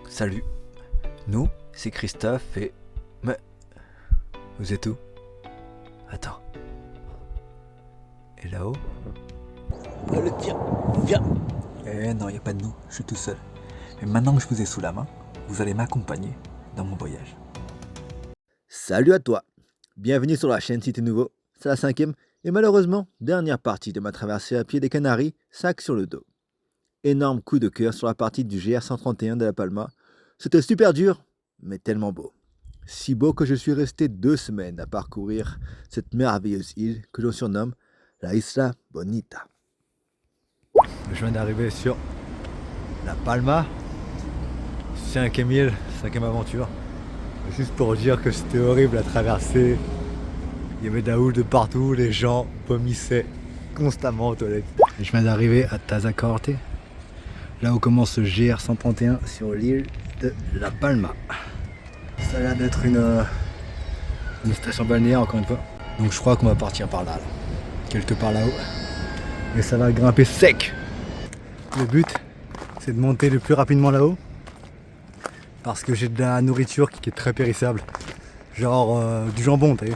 Salut, nous, c'est Christophe et... Mais... Vous êtes où? Attends. Et là-haut? Allez, viens. Eh non, y a pas de nous, je suis tout seul. Mais maintenant que je vous ai sous la main, vous allez m'accompagner dans mon voyage. Salut à toi, bienvenue sur la chaîne Si t'es nouveau, c'est la 5e et malheureusement dernière partie de ma traversée à pied des Canaries, sac sur le dos. Énorme coup de cœur sur la partie du GR 131 de La Palma, c'était super dur, mais tellement beau. Si beau que je suis resté 2 semaines à parcourir cette merveilleuse île que l'on surnomme la Isla Bonita. Je viens d'arriver sur La Palma, 5e île, 5e aventure. Juste pour dire que c'était horrible à traverser. Il y avait de la houle de partout, les gens vomissaient constamment aux toilettes. Et je viens d'arriver à Tazacorte, là où commence le GR 131 sur l'île de La Palma. Ça a l'air d'être une station balnéaire encore une fois. Donc je crois qu'on va partir par là, quelque part là-haut. Et ça va grimper sec. Le but, c'est de monter le plus rapidement là-haut. Parce que j'ai de la nourriture qui est très périssable. Genre du jambon, t'as vu.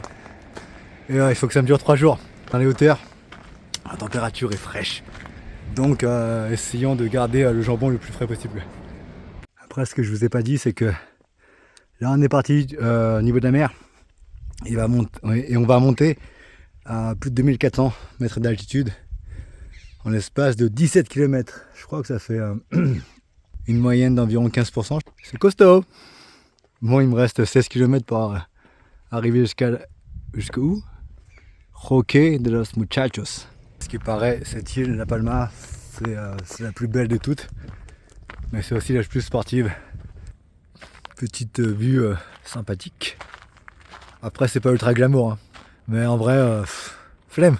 Et il faut que ça me dure 3 jours. Dans les hauteurs, la température est fraîche. Donc essayons de garder le jambon le plus frais possible. Après, ce que je vous ai pas dit, c'est que là on est parti au niveau de la mer. Et on va monter à plus de 2400 mètres d'altitude en l'espace de 17 km. Je crois que ça fait une moyenne d'environ 15%. C'est costaud. Bon, il me reste 16 km pour arriver jusqu'où? Roque de los Muchachos. Ce qui paraît, cette île, La Palma, c'est la plus belle de toutes. Mais c'est aussi la plus sportive. Petite vue sympathique. Après, c'est pas ultra glamour. Hein. Mais en vrai, flemme.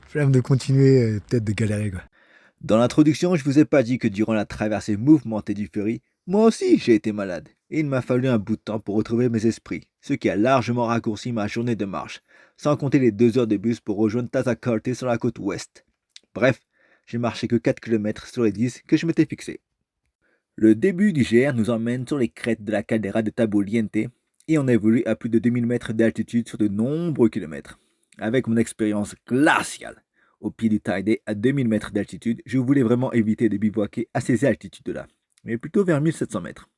Flemme de continuer et peut-être de galérer, quoi. Dans l'introduction, je vous ai pas dit que durant la traversée mouvementée du ferry, moi aussi j'ai été malade. Et il m'a fallu un bout de temps pour retrouver mes esprits, ce qui a largement raccourci ma journée de marche, sans compter les 2 heures de bus pour rejoindre Tazacorte sur la côte ouest. Bref, j'ai marché que 4 km sur les 10 que je m'étais fixé. Le début du GR nous emmène sur les crêtes de la caldeira de Taboliente et on évolue à plus de 2000 mètres d'altitude sur de nombreux kilomètres. Avec mon expérience glaciale au pied du Teide à 2000 mètres d'altitude, je voulais vraiment éviter de bivouaquer à ces altitudes-là, mais plutôt vers 1700 mètres.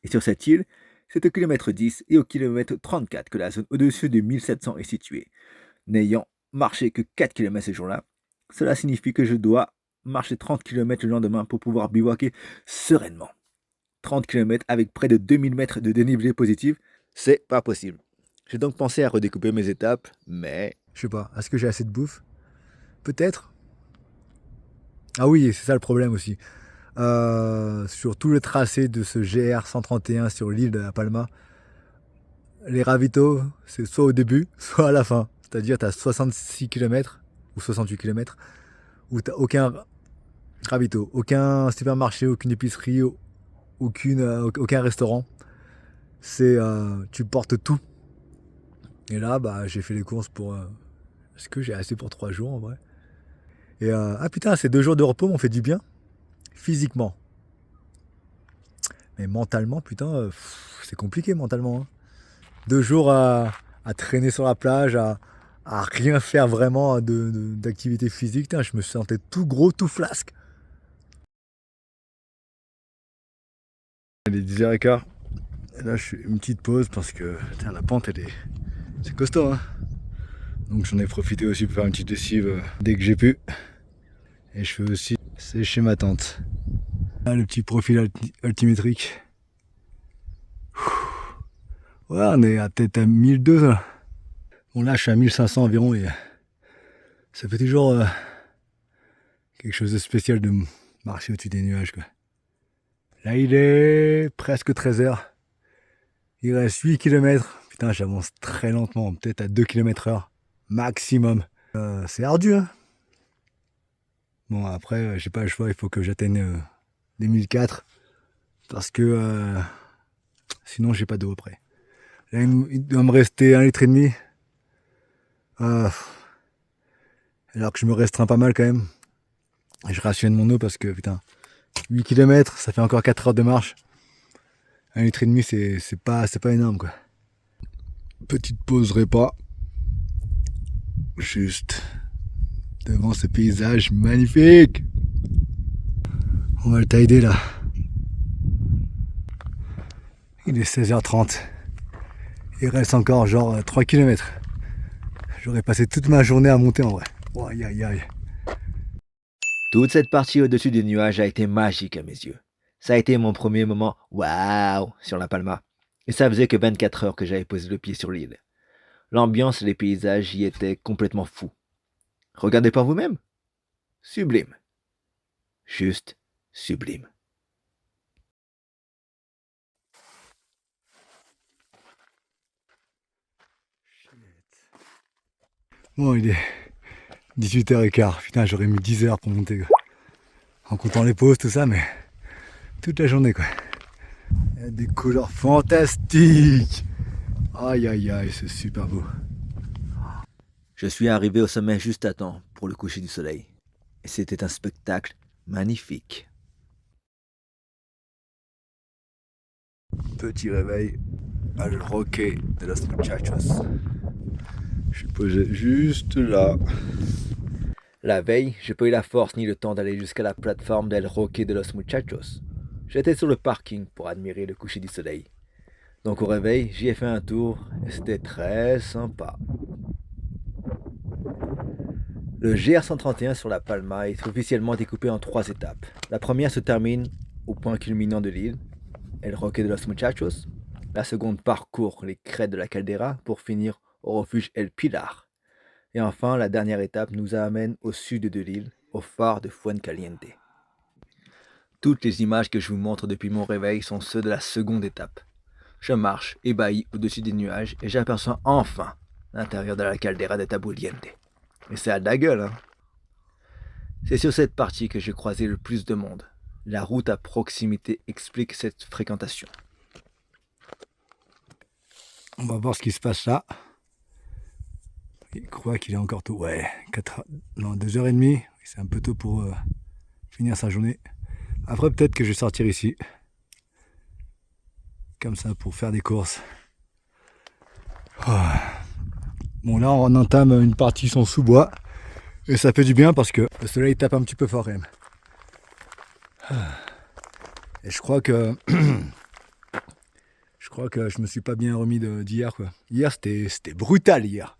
Et sur cette île, c'est au kilomètre 10 et au kilomètre 34 que la zone au-dessus de 1700 est située. N'ayant marché que 4 km ce jour-là, cela signifie que je dois marcher 30 km le lendemain pour pouvoir bivouaquer sereinement. 30 km avec près de 2000 mètres de dénivelé positif, c'est pas possible. J'ai donc pensé à redécouper mes étapes, mais... Je sais pas, est-ce que j'ai assez de bouffe? Peut-être. Ah oui, c'est ça le problème aussi. Sur tout le tracé de ce GR 131 sur l'île de La Palma, les ravitaux, c'est soit au début, soit à la fin. C'est-à-dire tu as 66 km ou 68 km où tu n'as aucun ravito, aucun supermarché, aucune épicerie, aucun restaurant. Tu portes tout. Et là, bah, j'ai fait les courses pour... Est-ce que j'ai assez pour 3 jours en vrai? Et ah putain, ces 2 jours de repos m'ont fait du bien. Physiquement. Mais mentalement, putain, c'est compliqué mentalement. Hein. 2 jours à traîner sur la plage, à rien faire vraiment d'activité physique. Putain, je me sentais tout gros, tout flasque. Il est 10h15. Et là, je fais une petite pause parce que putain, la pente, c'est costaud. Hein. Donc j'en ai profité aussi pour faire une petite lessive dès que j'ai pu. Et je fais aussi sécher ma tente. Là, le petit profil altimétrique. Ouais, on est peut-être à 1200 là. Bon là je suis à 1500 environ et ça fait toujours quelque chose de spécial de marcher au-dessus des nuages quoi. Là il est presque 13h. Il reste 8 km. Putain j'avance très lentement, peut-être à 2 km/h maximum. C'est ardu hein. Bon après j'ai pas le choix, il faut que j'atteigne les 1004 parce que sinon j'ai pas d'eau après. Là il doit me rester 1,5 litre. Alors que je me restreins pas mal quand même. Et je rationne mon eau parce que putain, 8 km, ça fait encore 4 heures de marche. 1,5 litre, c'est pas énorme quoi. Petite pause repas. Juste devant ce paysage magnifique. On va le tider là. Il est 16h30. Il reste encore genre 3 km. J'aurais passé toute ma journée à monter en vrai. Oh, aïe aïe aïe. Toute cette partie au-dessus des nuages a été magique à mes yeux. Ça a été mon premier moment waouh sur la Palma. Et ça faisait que 24 heures que j'avais posé le pied sur l'île. L'ambiance et les paysages y étaient complètement fous. Regardez par vous-même. Sublime. Juste sublime. Bon, il est 18h15. Putain, j'aurais mis 10 heures pour monter. Quoi. En comptant les pauses, tout ça, mais toute la journée quoi. Il y a des couleurs fantastiques. Aïe aïe aïe, c'est super beau. Je suis arrivé au sommet juste à temps pour le coucher du soleil. Et c'était un spectacle magnifique. Petit réveil à El Roque de los Muchachos. Je suis posé juste là. La veille, j'ai pas eu la force ni le temps d'aller jusqu'à la plateforme d'El Roque de los Muchachos. J'étais sur le parking pour admirer le coucher du soleil. Donc au réveil, j'y ai fait un tour et c'était très sympa. Le GR131 sur la Palma est officiellement découpé en 3 étapes. La première se termine au point culminant de l'île, El Roque de los Muchachos. La seconde parcourt les crêtes de la Caldera pour finir au refuge El Pilar. Et enfin, la dernière étape nous amène au sud de l'île, au phare de Fuencaliente. Toutes les images que je vous montre depuis mon réveil sont ceux de la seconde étape. Je marche, ébahi au-dessus des nuages, et j'aperçois enfin l'intérieur de la Caldera de Tabuliente. Et c'est à de la gueule, hein. C'est sur cette partie que j'ai croisé le plus de monde. La route à proximité explique cette fréquentation. On va voir ce qui se passe là. Il croit qu'il est encore tôt. Ouais, 2h30. C'est un peu tôt pour finir sa journée. Après, peut-être que je vais sortir ici. Comme ça, pour faire des courses. Oh. Bon, là, on entame une partie sans sous-bois. Et ça fait du bien parce que le soleil tape un petit peu fort quand même. Et je crois que je me suis pas bien remis d'hier quoi. Hier c'était brutal hier.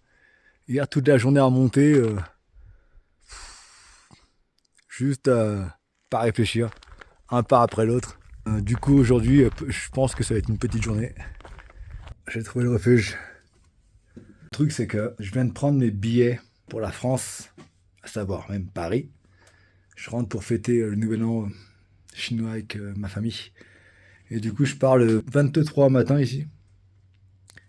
Hier toute la journée à monter, juste pas réfléchir, un pas après l'autre. Du coup aujourd'hui je pense que ça va être une petite journée. J'ai trouvé le refuge. Le truc c'est que je viens de prendre mes billets pour la France, à savoir même Paris. Je rentre pour fêter le nouvel an chinois avec ma famille. Et du coup, je pars le 23 matin ici.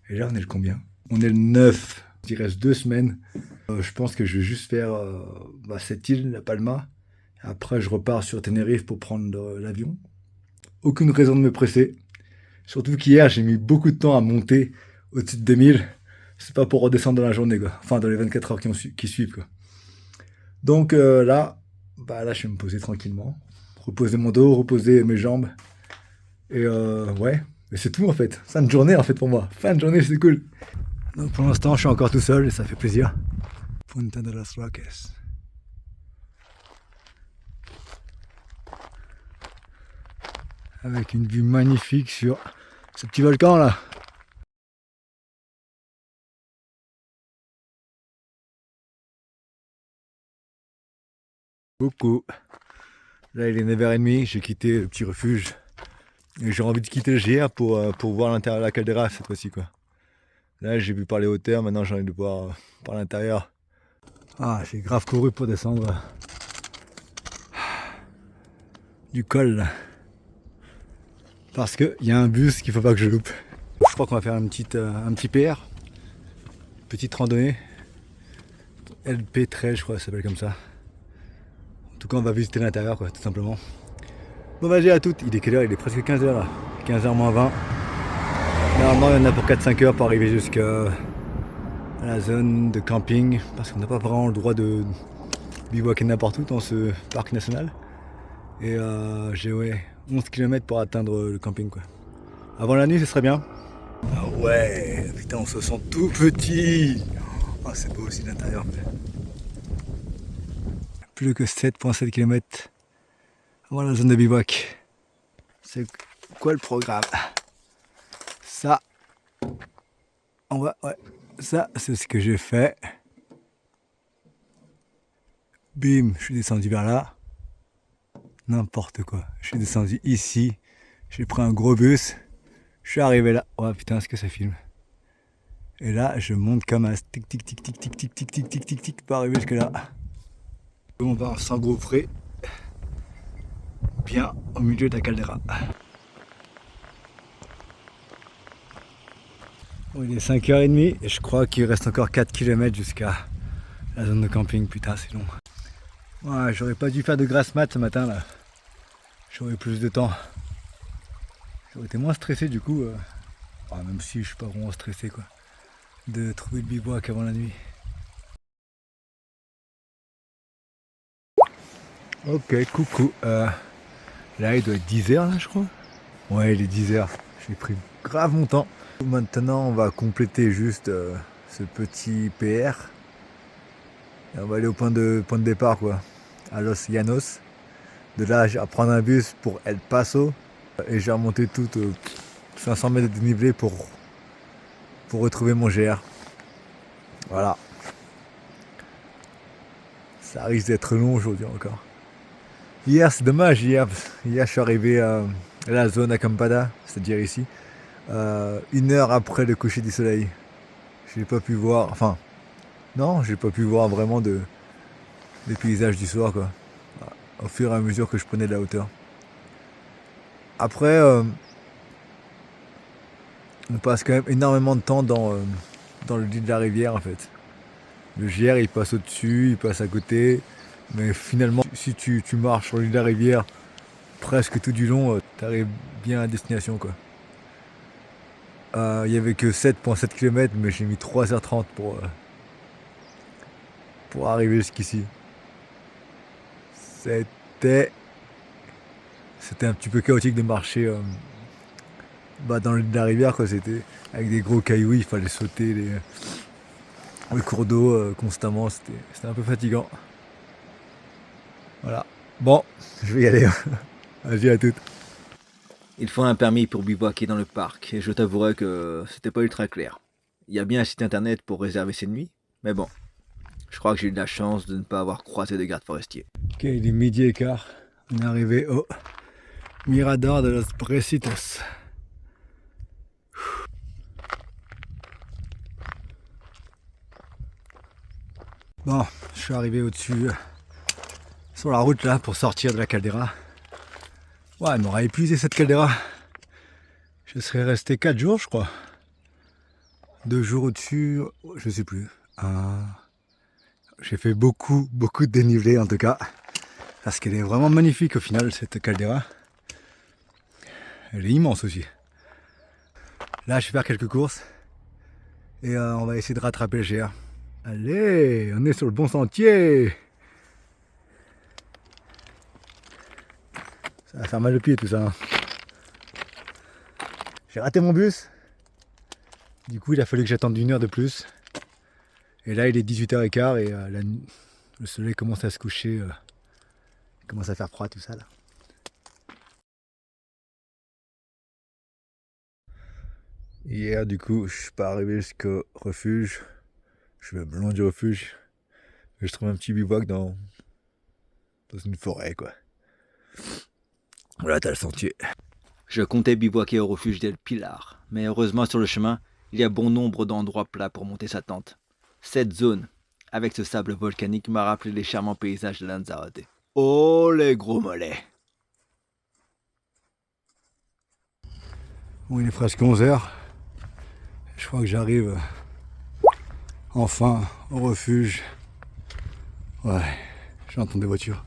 Et là, on est le combien? On est le 9. Il reste 2 semaines. Je pense que je vais juste faire cette île, la Palma. Après, je repars sur Tenerife pour prendre l'avion. Aucune raison de me presser. Surtout qu'hier, j'ai mis beaucoup de temps à monter au-dessus de 2000. C'est pas pour redescendre dans la journée, quoi. Enfin, dans les 24 heures qui suivent, quoi. Donc là, je vais me poser tranquillement. Reposer mon dos, reposer mes jambes. Et ouais, mais c'est tout en fait. Fin de journée en fait pour moi. Fin de journée, c'est cool. Donc pour l'instant, je suis encore tout seul et ça fait plaisir. Punta de los Roques. Avec une vue magnifique sur ce petit volcan là. Coucou. Là, il est 9h30, j'ai quitté le petit refuge. Et j'ai envie de quitter le GR pour voir l'intérieur de la caldeira cette fois-ci quoi. Là j'ai vu par les hauteurs, maintenant j'ai envie de voir par l'intérieur. Ah, j'ai grave couru pour descendre du col là. Parce qu'il y a un bus qu'il faut pas que je loupe. Je crois qu'on va faire un petit PR. Petite randonnée. LP13 je crois ça s'appelle comme ça. En tout cas on va visiter l'intérieur quoi, tout simplement. Bon bah j'ai à toutes, il est quelle heure? Il est presque 15h là. 15h moins 20. Normalement il y en a pour 4-5 heures pour arriver jusqu'à la zone de camping. Parce qu'on n'a pas vraiment le droit de bivouaquer n'importe où dans ce parc national. Et j'ai 11 km pour atteindre le camping quoi. Avant la nuit, ce serait bien. Ah ouais, putain, on se sent tout petit. Ah, c'est beau aussi l'intérieur. Plus que 7,7 km avant la zone de bivouac. C'est quoi le programme? Ça, ouais, ça c'est ce que j'ai fait. Bim, je suis descendu vers là. N'importe quoi. Je suis descendu ici. J'ai pris un gros bus. Je suis arrivé là. Oh putain, est-ce que ça filme? Et là, je monte comme un tic tic tic tic tic tic tic tic tic tic tic pour arriver jusque là. On va s'engouffrer bien au milieu de la caldeira. Bon, il est 5h30 et je crois qu'il reste encore 4 km jusqu'à la zone de camping. Putain, c'est long. Ouais, j'aurais pas dû faire de grasse mat ce matin là. J'aurais plus de temps. J'aurais été moins stressé du coup. Même si je suis pas vraiment stressé quoi. De trouver le bivouac avant la nuit. Ok, coucou. Là, il doit être 10h, là, je crois. Ouais, il est 10h. J'ai pris grave mon temps. Maintenant, on va compléter juste ce petit PR. Et on va aller au point de départ, quoi. À Los Llanos. De là, je vais prendre un bus pour El Paso. Et je vais remonter tout 500 mètres de dénivelé pour retrouver mon GR. Voilà. Ça risque d'être long aujourd'hui encore. Hier, c'est dommage. Hier, je suis arrivé à la zone Acampada, c'est-à-dire ici, 1 heure après le coucher du soleil. J'ai pas pu voir, enfin, non, j'ai pas pu voir vraiment des paysages du soir, quoi. Au fur et à mesure que je prenais de la hauteur. Après, on passe quand même énormément de temps dans le lit de la rivière, en fait. Le GR, il passe au-dessus, il passe à côté. Mais finalement, si tu marches sur le lit de la rivière presque tout du long, tu arrives bien à destination, quoi. Il n'y avait que 7,7 km, mais j'ai mis 3h30 pour arriver jusqu'ici. C'était un petit peu chaotique de marcher dans le lit de la rivière, quoi. C'était avec des gros cailloux, il fallait sauter les cours d'eau constamment. C'était un peu fatigant. Voilà. Bon, je vais y aller. Vas-y, à toutes. Il faut un permis pour bivouaquer dans le parc, et je t'avouerai que c'était pas ultra clair. Il y a bien un site internet pour réserver ses nuits, mais bon, je crois que j'ai eu de la chance de ne pas avoir croisé de gardes forestiers. Ok, il est 12h15. On est arrivé au Mirador de los Brecitos. Bon, je suis arrivé au-dessus, sur la route là, pour sortir de la caldeira. Ouais, elle m'aura épuisé cette caldeira. Je serais resté 4 jours, je crois. 2 jours au-dessus, je sais plus. J'ai fait beaucoup de dénivelé en tout cas. Parce qu'elle est vraiment magnifique au final, cette caldeira. Elle est immense aussi. Là, je vais faire quelques courses. Et on va essayer de rattraper le GR. Allez, on est sur le bon sentier. Ça va faire mal au pied tout ça. J'ai raté mon bus. Du coup, il a fallu que j'attende 1 heure de plus. Et là, il est 18h15 et le soleil commence à se coucher. Il commence à faire froid tout ça là. Hier, du coup, je suis pas arrivé jusqu'au refuge. Je suis même loin du refuge. Et je trouve un petit bivouac dans une forêt, quoi. Voilà, t'as le sentier. Je comptais bivouaquer au refuge d'El Pilar, mais heureusement sur le chemin, il y a bon nombre d'endroits plats pour monter sa tente. Cette zone, avec ce sable volcanique, m'a rappelé les charmants paysages de Lanzarote. Oh les gros mollets! Bon, il est presque 11h. Je crois que j'arrive enfin au refuge. Ouais, j'entends des voitures.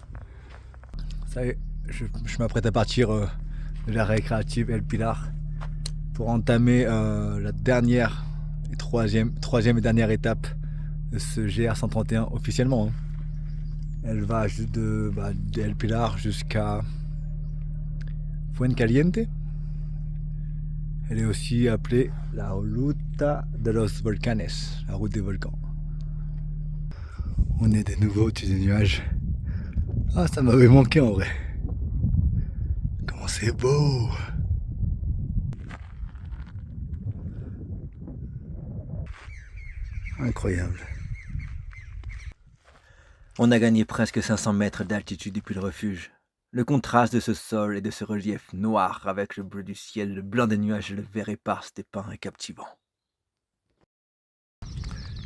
Ça y est, je m'apprête à partir de la récréative El Pilar pour entamer la dernière et troisième et dernière étape de ce GR 131 officiellement. Elle va de El Pilar jusqu'à Fuencaliente. Elle est aussi appelée la Ruta de los Volcanes, la route des volcans. On est de nouveau au-dessus des nuages. Ah, ça m'avait manqué en vrai. Comment c'est beau! Incroyable. On a gagné presque 500 mètres d'altitude depuis le refuge. Le contraste de ce sol et de ce relief noir avec le bleu du ciel, le blanc des nuages et le vert épars des pins est captivant.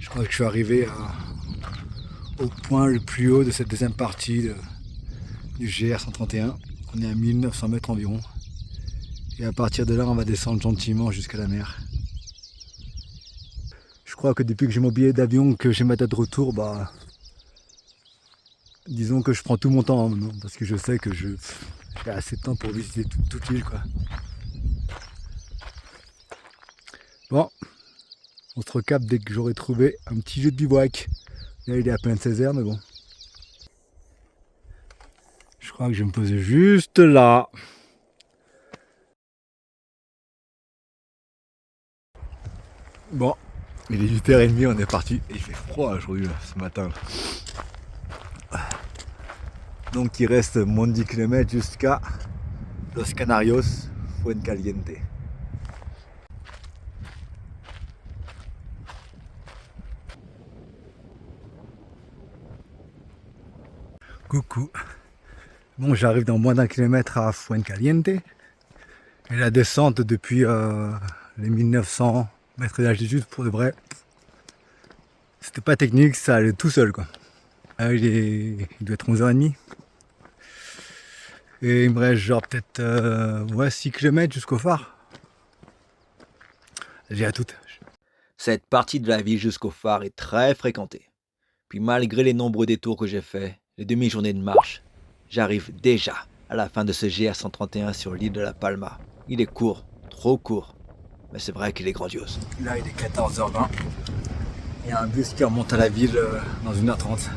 Je crois que je suis arrivé au point le plus haut de cette deuxième partie du GR 131. On est à 1900 mètres environ. Et à partir de là, on va descendre gentiment jusqu'à la mer. Je crois que depuis que j'ai mon billet d'avion, que j'ai ma date de retour, disons que je prends tout mon temps maintenant, parce que je sais que j'ai assez de temps pour visiter toute l'île, quoi. Bon, on se recapte dès que j'aurai trouvé un petit jeu de bivouac. Là, il est à peine 16h, mais bon. Je crois que je vais me poser juste là. Bon, il est 8h30, on est parti. Il fait froid aujourd'hui, ce matin. Donc il reste moins de 10 km jusqu'à Los Canarios, Fuencaliente. Coucou. Bon, j'arrive dans moins d'un kilomètre à Fuencaliente. Et la descente depuis les 1900 mètres d'altitude, pour de vrai, c'était pas technique, ça allait tout seul, quoi. Il doit être 11h30. Et il me reste genre peut-être 6 km jusqu'au phare. J'ai à toute. Cette partie de la ville jusqu'au phare est très fréquentée. Puis malgré les nombreux détours que j'ai faits, les demi-journées de marche, j'arrive déjà à la fin de ce GR 131 sur l'île de La Palma. Il est court, trop court, mais c'est vrai qu'il est grandiose. Là il est 14h20. Il y a un bus qui remonte à la ville dans 1h30.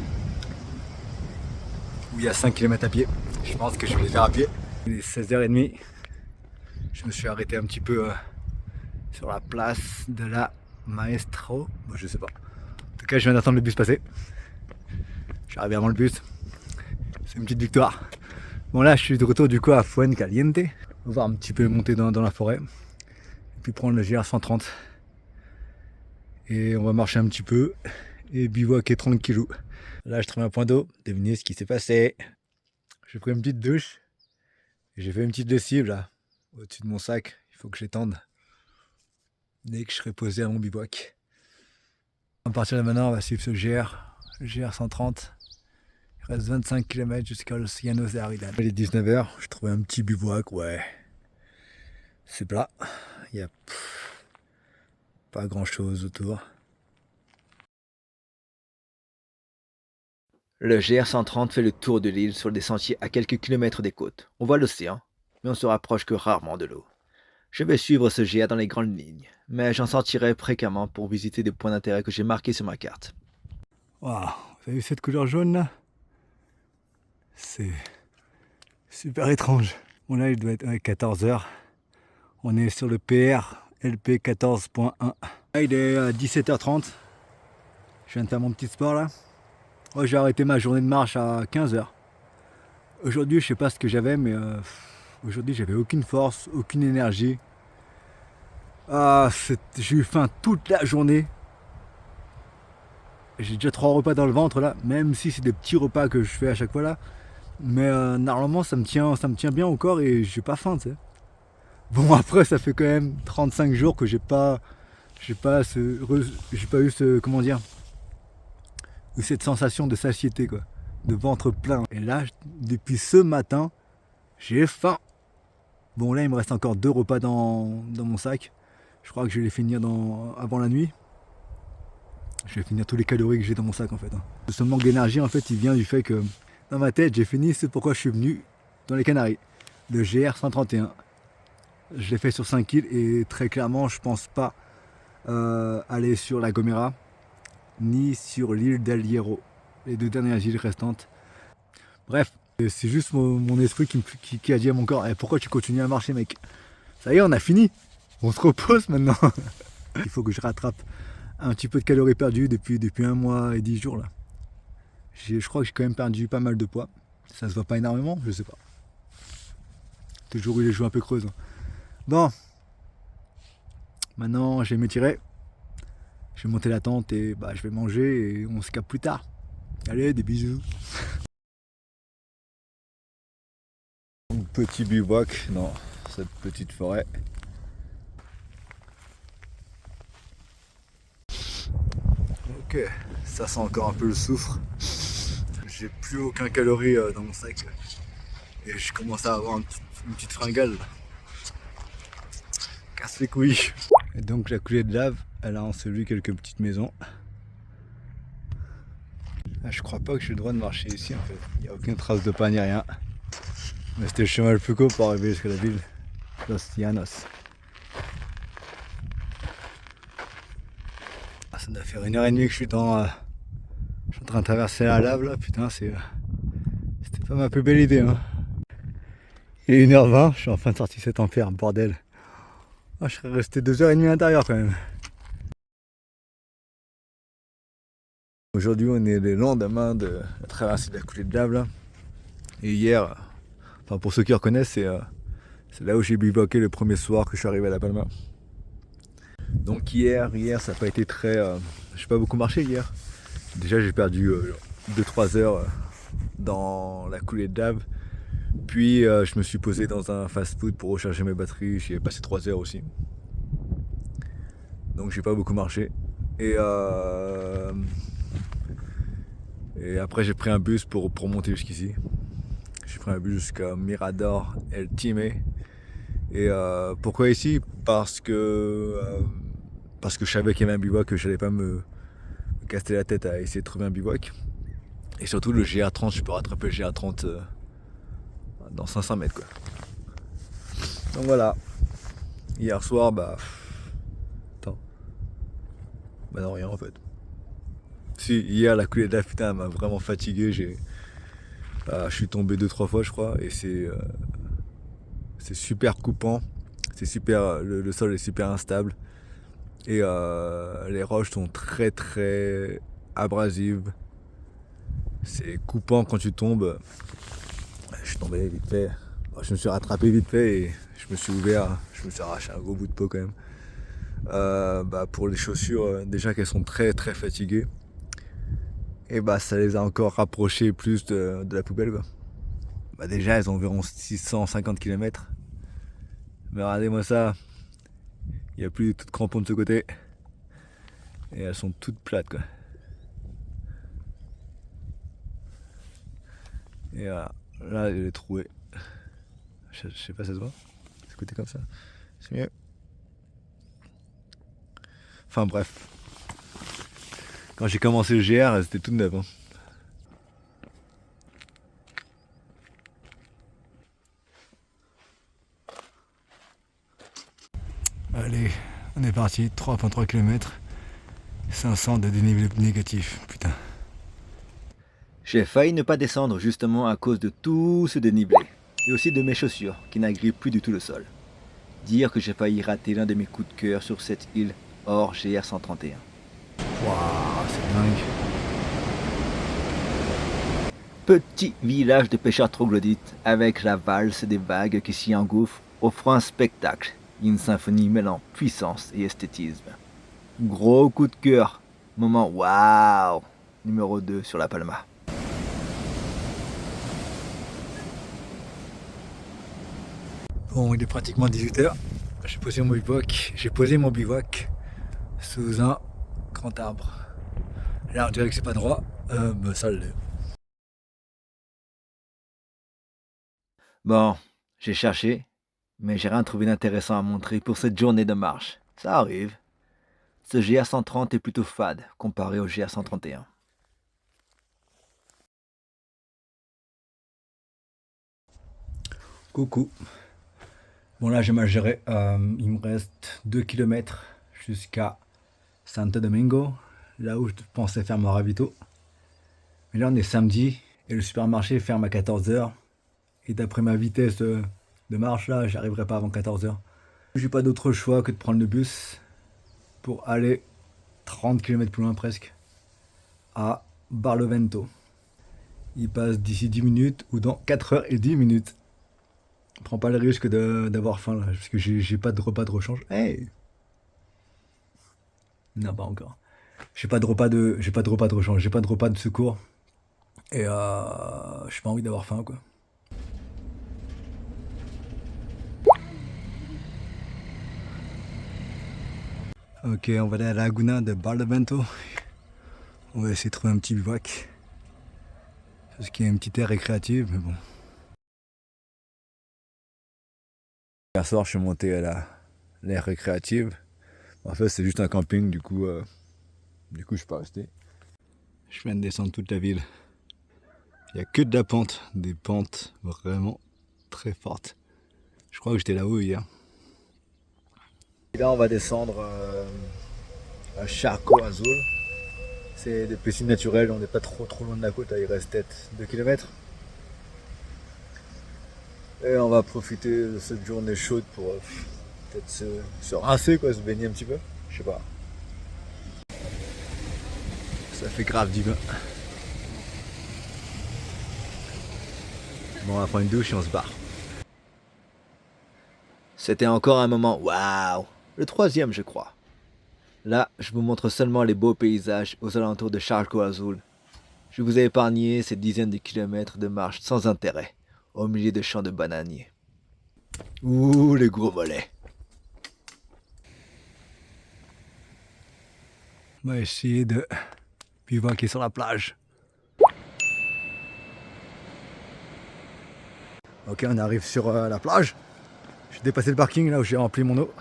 Où il y a 5 km à pied. Je pense que je vais les faire à pied. Il est 16h30. Je me suis arrêté un petit peu sur la place de la Maestro. Bon, je sais pas. En tout cas, je viens d'attendre le bus passer. Je suis arrivé avant le bus. C'est une petite victoire. Bon, là, je suis de retour du coup à Fuencaliente. On va voir un petit peu monter dans la forêt. Et puis prendre le GR 130. Et on va marcher un petit peu. Et bivouaquer tranquillou. Là, je trouve un point d'eau. Devinez ce qui s'est passé. J'ai pris une petite douche. Et j'ai fait une petite lessive là. Au-dessus de mon sac. Il faut que je l'étende. Dès que je serai posé à mon bivouac. À partir de maintenant, on va suivre ce GR 130. Il reste 25 km jusqu'à Los Llanos de Aridan. Il est 19h, je trouvais un petit bivouac, ouais. C'est plat. Il n'y a pas grand chose autour. Le GR 130 fait le tour de l'île sur des sentiers à quelques kilomètres des côtes. On voit l'océan, mais on se rapproche que rarement de l'eau. Je vais suivre ce GR dans les grandes lignes, mais j'en sortirai fréquemment pour visiter des points d'intérêt que j'ai marqués sur ma carte. Waouh, vous avez vu cette couleur jaune là? C'est super étrange. Bon là il doit être 14h. On est sur le PR LP 14.1. Là il est 17h30. Je viens de faire mon petit sport là. Oh, j'ai arrêté ma journée de marche à 15h. Aujourd'hui je sais pas ce que j'avais mais aujourd'hui j'avais aucune force, aucune énergie. J'ai eu faim toute la journée. J'ai déjà 3 repas dans le ventre là, même si c'est des petits repas que je fais à chaque fois là. Mais normalement ça me tient bien au corps et j'ai pas faim, tu sais. Bon après ça fait quand même 35 jours que j'ai pas eu cette sensation de satiété quoi, de ventre plein. Et là depuis ce matin j'ai faim. Bon là il me reste encore 2 repas dans mon sac. Je crois que je vais les finir avant la nuit. Je vais finir tous les calories que j'ai dans mon sac en fait. Ce manque d'énergie en fait il vient du fait que dans ma tête j'ai fini ce pourquoi je suis venu dans les Canaries. Le GR 131. Je l'ai fait sur 5 îles et très clairement je pense pas aller sur la Gomera ni sur l'île d'El Hierro. Les 2 dernières îles restantes. Bref, c'est juste mon esprit qui a dit à mon corps pourquoi tu continues à marcher mec? Ça y est on a fini. On se repose maintenant. Il faut que je rattrape un petit peu de calories perdues depuis 1 mois et 10 jours là. Je crois que j'ai quand même perdu pas mal de poids. Ça se voit pas énormément, je sais pas. Toujours eu les joues un peu creuses. Bon. Maintenant, je vais m'étirer. Je vais monter la tente et je vais manger et on se capte plus tard. Allez, des bisous. Petit bivouac dans cette petite forêt. Ok, ça sent encore un peu le soufre. J'ai plus aucun calorie dans mon sac. Et je commence à avoir une petite fringale. Casse les couilles. Et donc la coulée de lave, elle a enseveli quelques petites maisons. Je crois pas que j'ai le droit de marcher ici en fait. Il n'y a aucune trace de pas ni rien. Mais c'était le chemin le plus court pour arriver jusqu'à la ville. Los Llanos. Ça doit faire 1h30 que je suis en train de traverser la lave là. Putain, c'était pas ma plus belle idée. Hein. Il est 1h20, je suis enfin sorti cet enfer, bordel. Je serais resté 2h30 à l'intérieur quand même. Aujourd'hui, on est le lendemain de la traversée de la coulée de lave là. Et hier, pour ceux qui reconnaissent, c'est là où j'ai bivouaqué le premier soir que je suis arrivé à La Palma. Donc hier ça n'a pas été très... j'ai pas beaucoup marché hier. Déjà j'ai perdu 2-3 heures dans la coulée de lave. Puis je me suis posé dans un fast-food pour recharger mes batteries. J'y ai passé 3 heures aussi. Donc j'ai pas beaucoup marché. Et après j'ai pris un bus pour monter jusqu'ici. J'ai pris un bus jusqu'à Mirador El Time. Et pourquoi ici? Parce que je savais qu'il y avait un bivouac, que je n'allais pas me casser la tête à essayer de trouver un bivouac. Et surtout le GR30, je peux rattraper le GR30 dans 500 mètres quoi. Donc voilà. Hier soir, attends. Non, rien en fait. Si, hier la coulée de lave, putain, elle m'a vraiment fatigué. Je suis tombé 2-3 fois je crois. Et c'est super coupant. C'est super, le sol est super instable. Et les roches sont très très abrasives. C'est coupant quand tu tombes. Je suis tombé vite fait. Je me suis rattrapé vite fait et je me suis ouvert. Je me suis arraché un gros bout de peau quand même. Pour les chaussures, déjà qu'elles sont très très fatiguées. Et ça les a encore rapprochées plus de la poubelle quoi. Déjà elles ont environ 650 km. Mais regardez-moi ça. Il n'y a plus de toutes crampons de ce côté. Et elles sont toutes plates quoi. Et voilà. Là elle est trouée. Je sais pas, ça se voit. Ce côté comme ça. C'est mieux. Enfin bref. Quand j'ai commencé le GR, c'était tout neuf. Hein. Allez, on est parti. 3,3 km. 500 de dénivelé négatif. Putain. J'ai failli ne pas descendre justement à cause de tout ce dénivelé. Et aussi de mes chaussures qui n'agrippent plus du tout le sol. Dire que j'ai failli rater l'un de mes coups de cœur sur cette île hors GR131. Waouh, c'est dingue. Petit village de pêcheurs troglodytes avec la valse des vagues qui s'y engouffrent, offrant un spectacle, une symphonie mêlant puissance et esthétisme. Gros coup de cœur, moment waouh, numéro 2 sur La Palma. Bon, il est pratiquement 18h. J'ai posé mon bivouac sous un grand arbre. Là, on dirait que c'est pas droit. Ça l'est. Bon, j'ai cherché, mais j'ai rien trouvé d'intéressant à montrer pour cette journée de marche. Ça arrive. Ce GR130 est plutôt fade comparé au GR131. Coucou. Bon là j'ai mal géré. Il me reste 2 km jusqu'à Santo Domingo, là où je pensais faire mon ravito. Mais là on est samedi et le supermarché ferme à 14h. Et d'après ma vitesse de marche là, j'arriverai pas avant 14h. J'ai pas d'autre choix que de prendre le bus pour aller 30 km plus loin presque à Barlovento. Il passe d'ici 10 minutes ou dans 4 heures et 10 minutes. Prends pas le risque d'avoir faim là, parce que j'ai pas de repas de rechange. Hey, non, pas encore. J'ai pas de repas de rechange, j'ai pas de repas de secours. Et j'ai pas envie d'avoir faim quoi. Ok, on va aller à la laguna de Barlovento. On va essayer de trouver un petit bivouac. Parce qu'il y a une petite aire récréative, mais bon. Hier soir, je suis monté à l'aire récréative. En fait, c'est juste un camping, du coup, je suis pas resté. Je viens de descendre toute la ville. Il n'y a que de la pente, des pentes vraiment très fortes. Je crois que j'étais là-haut hier. Et là, on va descendre à Charco Azul. C'est des piscines naturelles, on n'est pas trop loin de la côte, là, il reste peut-être 2 km. Et on va profiter de cette journée chaude pour peut-être se rincer, quoi, se baigner un petit peu. Je sais pas. Ça fait grave du bien. Bon, on va prendre une douche et on se barre. C'était encore un moment waouh, le troisième je crois. Là, je vous montre seulement les beaux paysages aux alentours de Charco Azul. Je vous ai épargné ces dizaines de kilomètres de marche sans intérêt, au milieu de champs de bananiers. Ouh, les gros mollets. On va essayer de bivouaquer sur la plage. Ok, on arrive sur la plage. J'ai dépassé le parking là où j'ai rempli mon eau.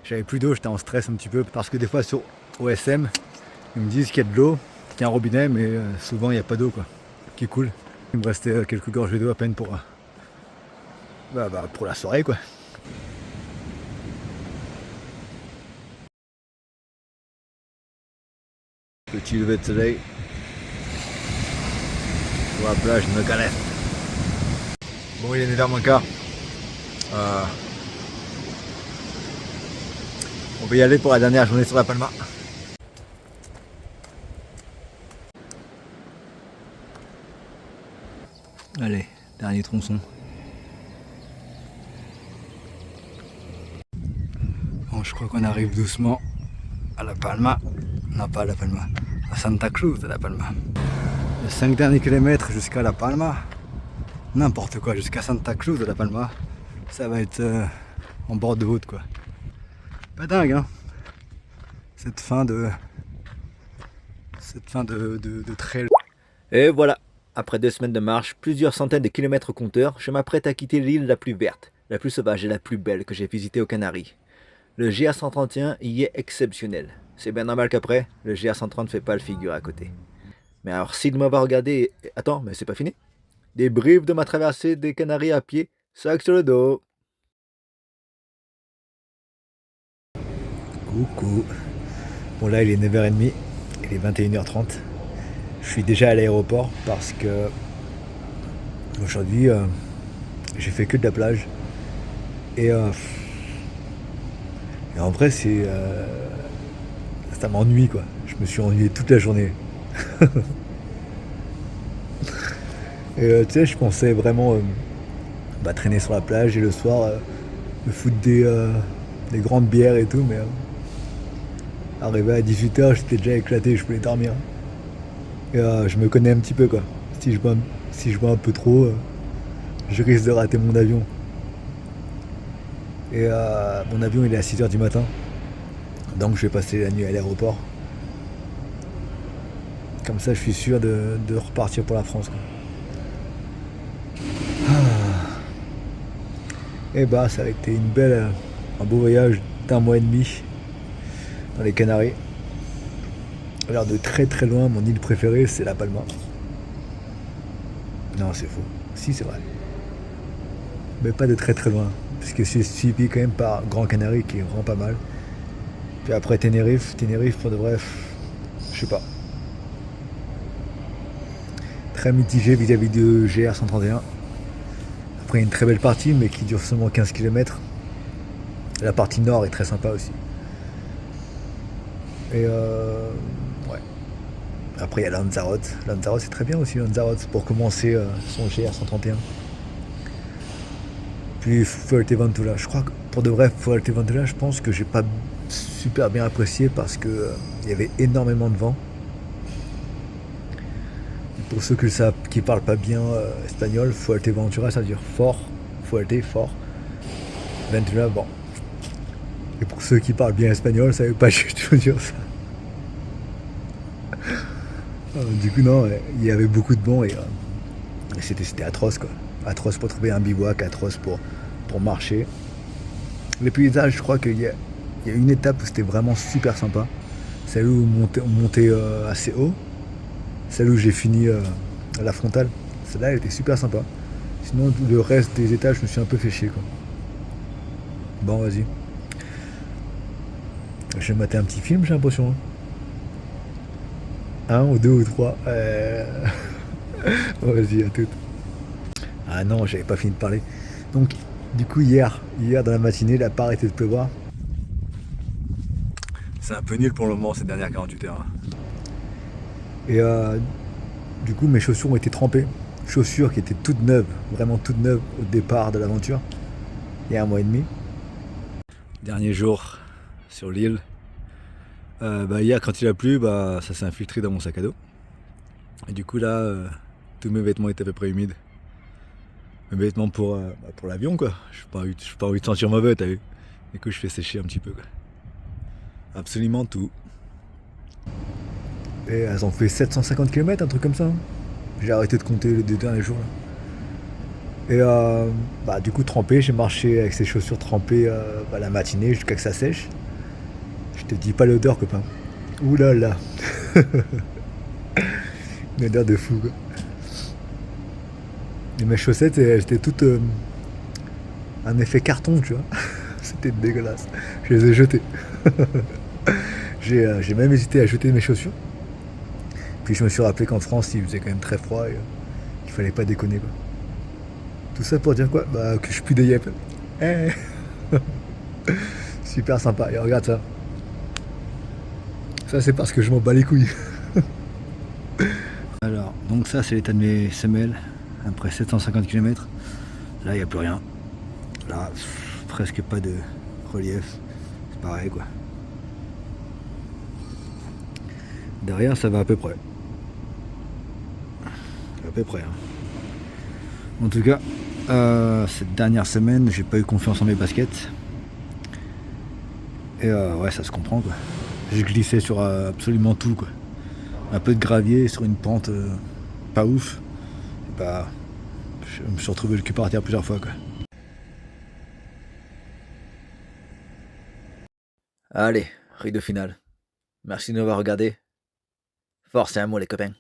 J'avais plus d'eau, j'étais en stress un petit peu parce que des fois sur OSM, ils me disent qu'il y a de l'eau, qu'il y a un robinet, mais souvent il n'y a pas d'eau quoi, qui coule. Il me restait quelques gorgées d'eau à peine pour la soirée quoi. Petit lever de soleil sur la plage de Nogales. Bon, il est 9h moins quart. On va y aller pour la dernière journée sur la Palma. Allez, dernier tronçon. Bon, je crois qu'on arrive doucement à la Palma. Non, pas à la Palma, à Santa Cruz de la Palma. Les 5 derniers kilomètres jusqu'à la Palma, n'importe quoi, jusqu'à Santa Cruz de la Palma, ça va être en bord de route quoi. Pas dingue hein, cette fin de trail. Et voilà, après 2 semaines de marche, plusieurs centaines de kilomètres au compteur, je m'apprête à quitter l'île la plus verte, la plus sauvage et la plus belle que j'ai visitée aux Canaries. Le GA131 y est exceptionnel. C'est bien normal qu'après, le GA130 ne fait pas le figure à côté. Mais alors, si de m'avoir regardé... Attends, mais c'est pas fini. Des briefs de ma traversée des Canaries à pied, sac sur le dos. Coucou. Bon là il est 9h30, il est 21h30. Je suis déjà à l'aéroport parce que aujourd'hui j'ai fait que de la plage. Et en vrai ça m'ennuie quoi. Je me suis ennuyé toute la journée. Et tu sais, je pensais vraiment traîner sur la plage et le soir me foutre des grandes bières et tout, mais arrivé à 18h, j'étais déjà éclaté, je voulais dormir. Et je me connais un petit peu quoi. Si je bois un peu trop, je risque de rater mon avion. Et mon avion il est à 6h du matin. Donc je vais passer la nuit à l'aéroport. Comme ça je suis sûr de repartir pour la France quoi. Et bah ça a été un beau voyage d'1 mois et demi dans les Canaries. Alors de très très loin, mon île préférée c'est la Palma. Non c'est faux, si c'est vrai. Mais pas de très très loin, puisque c'est suivi quand même par Grand Canarie qui est vraiment pas mal. Puis après Tenerife pour de vrai, je sais pas. Très mitigé vis-à-vis de GR131. Après une très belle partie mais qui dure seulement 15 km. La partie nord est très sympa aussi. Et ouais. Après, il y a Lanzarote. Lanzarote, c'est très bien aussi, Lanzarote, pour commencer son GR131. Puis Fuerteventura. Je crois que pour de vrai, Fuerteventura, je pense que j'ai pas super bien apprécié parce que il y avait énormément de vent. Pour ceux qui parlent pas bien espagnol, Fuerteventura, ça veut dire fort. Fuerte, fort. Ventura, bon. Et pour ceux qui parlent bien espagnol, ça veut pas du tout dire ça. Du coup, non, il y avait beaucoup de vent et c'était atroce, quoi. Atroce pour trouver un bivouac, atroce pour marcher. Les paysages, je crois qu'il y a une étape où c'était vraiment super sympa. Celle où on montait assez haut. Celle où j'ai fini à la frontale. Celle-là, elle était super sympa. Sinon, le reste des étages, je me suis un peu fait chier, quoi. Bon, vas-y. Je vais mater un petit film, j'ai l'impression. Un ou deux ou trois. Bon, vas-y, à tout. Ah non, j'avais pas fini de parler. Donc, du coup, hier dans la matinée, il a pas arrêté de pleuvoir. C'est un peu nul pour le moment, ces dernières 48 heures. Et du coup, mes chaussures ont été trempées. Chaussures qui étaient toutes neuves, vraiment toutes neuves au départ de l'aventure, il y a un mois et demi. Dernier jour sur l'île. Hier, quand il a plu, ça s'est infiltré dans mon sac à dos. Et du coup, là, tous mes vêtements étaient à peu près humides. Mes vêtements pour l'avion, quoi. Je pas envie de sentir mauvais, t'as vu. Du coup, je fais sécher un petit peu, quoi. Absolument tout. Et elles ont fait 750 km, un truc comme ça. J'ai arrêté de compter les 2 derniers jours. Là. Et du coup, trempé, j'ai marché avec ces chaussures trempées la matinée jusqu'à que ça sèche. Je te dis pas l'odeur, copain. Ouh là là. Une odeur de fou, quoi. Et mes chaussettes, elles étaient toutes un effet carton, tu vois. C'était dégueulasse. Je les ai jetées. J'ai même hésité à jeter mes chaussures. Puis je me suis rappelé qu'en France, il faisait quand même très froid et qu'il fallait pas déconner, quoi. Tout ça pour dire quoi? Que je pue des yep. Eh. Super sympa. Et regarde ça. Ça, c'est parce que je m'en bats les couilles. Alors, donc ça, c'est l'état de mes semelles. Après 750 km. Là, il n'y a plus rien. Là, presque pas de relief. C'est pareil, quoi. Derrière, ça va à peu près. À peu près. En tout cas, cette dernière semaine, j'ai pas eu confiance en mes baskets. Et ouais, ça se comprend, quoi. J'ai glissé sur absolument tout, quoi. Un peu de gravier sur une pente pas ouf. Et je me suis retrouvé le cul par terre plusieurs fois, quoi. Allez, rideau final. Merci de nous avoir regardé. Force et amour les copains.